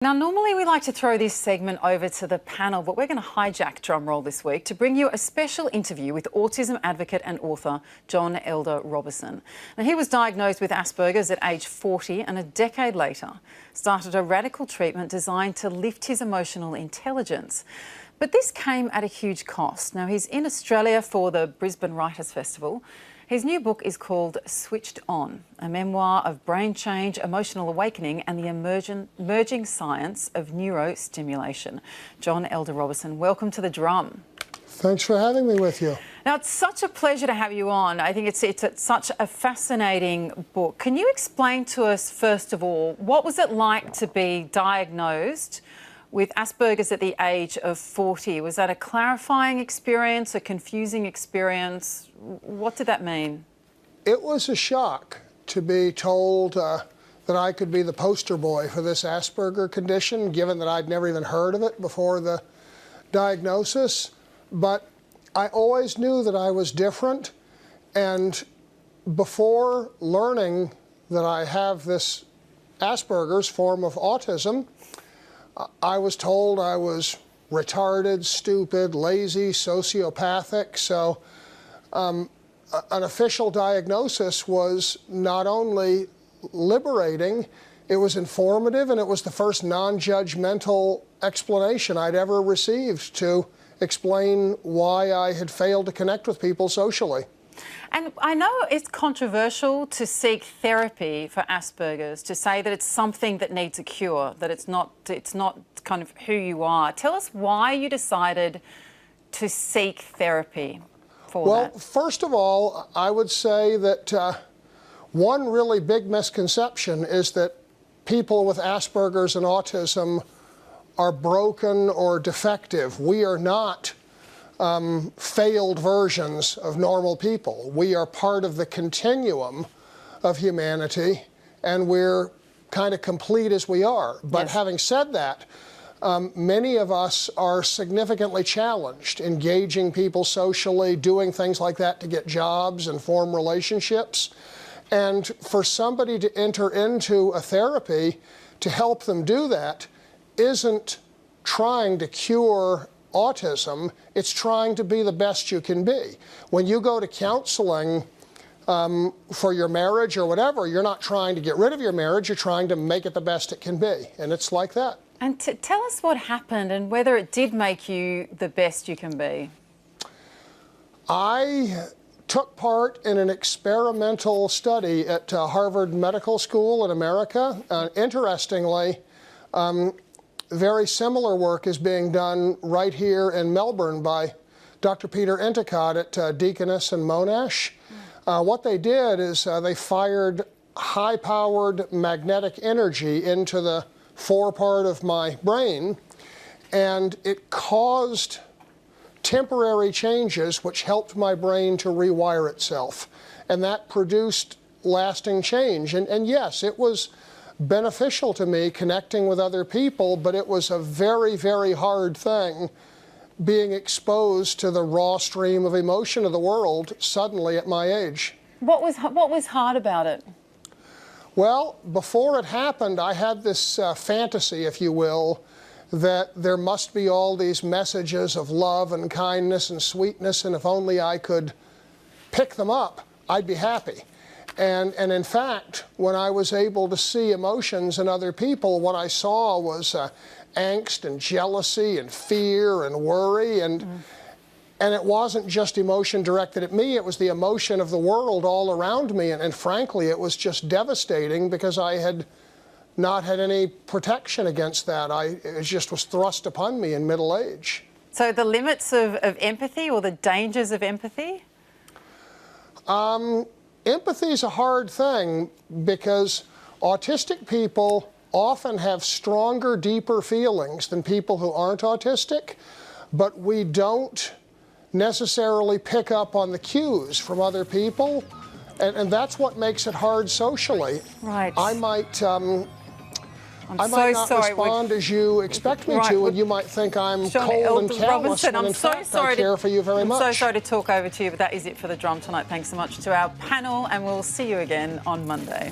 Now, normally we like to throw this segment over to the panel, but we're going to hijack drumroll this week to bring you a special interview with autism advocate and author John Elder Robison. Now, he was diagnosed with Asperger's at age 40 and a decade later started a radical treatment designed to lift his emotional intelligence. But this came at a huge cost. Now, he's in Australia for the Brisbane Writers' Festival. His new book is called Switched On, a memoir of brain change, emotional awakening and the emerging science of neurostimulation. John Elder Robison, welcome to The Drum. Thanks for having me with you. Now, it's such a pleasure to have you on. I think it's such a fascinating book. Can you explain to us, first of all, what was it like to be diagnosed with Asperger's at the age of 40? Was that a clarifying experience, a confusing experience? What did that mean? It was a shock to be told that I could be the poster boy for this Asperger condition, given that I'd never even heard of it before the diagnosis. But I always knew that I was different, and before learning that I have this Asperger's form of autism, I was told I was retarded, stupid, lazy, sociopathic. So an official diagnosis was not only liberating, it was informative, and it was the first non-judgmental explanation I'd ever received to explain why I had failed to connect with people socially. And I know it's controversial to seek therapy for Asperger's, to say that it's something that needs a cure, that it's not kind of who you are. Tell us why you decided to seek therapy for that. Well, first of all, I would say that one really big misconception is that people with Asperger's and autism are broken or defective. We are not failed versions of normal people. We are part of the continuum of humanity, and we're kind of complete as we are. But yes. Having said that, many of us are significantly challenged, engaging people socially, doing things like that to get jobs and form relationships. And for somebody to enter into a therapy to help them do that isn't trying to cure autism, it's trying to be the best you can be. When you go to counseling for your marriage or whatever, you're not trying to get rid of your marriage, you're trying to make it the best it can be, and it's like that. And tell us what happened and whether it did make you the best you can be. I took part in an experimental study at Harvard Medical School in America. Interestingly, very similar work is being done right here in Melbourne by Dr. Peter Endicott at Deaconess and Monash. What they did is they fired high-powered magnetic energy into the forepart of my brain, and it caused temporary changes which helped my brain to rewire itself. And that produced lasting change. And yes, it was beneficial to me connecting with other people, but it was a very, very hard thing being exposed to the raw stream of emotion of the world suddenly at my age. What was hard about it? Well, before it happened, I had this fantasy, if you will, that there must be all these messages of love and kindness and sweetness, and if only I could pick them up, I'd be happy. And in fact, when I was able to see emotions in other people, what I saw was angst and jealousy and fear and worry. And it wasn't just emotion directed at me, it was the emotion of the world all around me. And frankly, it was just devastating because I had not had any protection against that. It just was thrust upon me in middle age. So the limits of empathy, or the dangers of empathy? Empathy is a hard thing because autistic people often have stronger, deeper feelings than people who aren't autistic, but we don't necessarily pick up on the cues from other people, and that's what makes it hard socially. Right. I might not respond as you expect me to, and you might think I'm cold and callous, when in fact I care for you very much. I'm so sorry to talk over to you, but that is it for The Drum tonight. Thanks so much to our panel, and we'll see you again on Monday.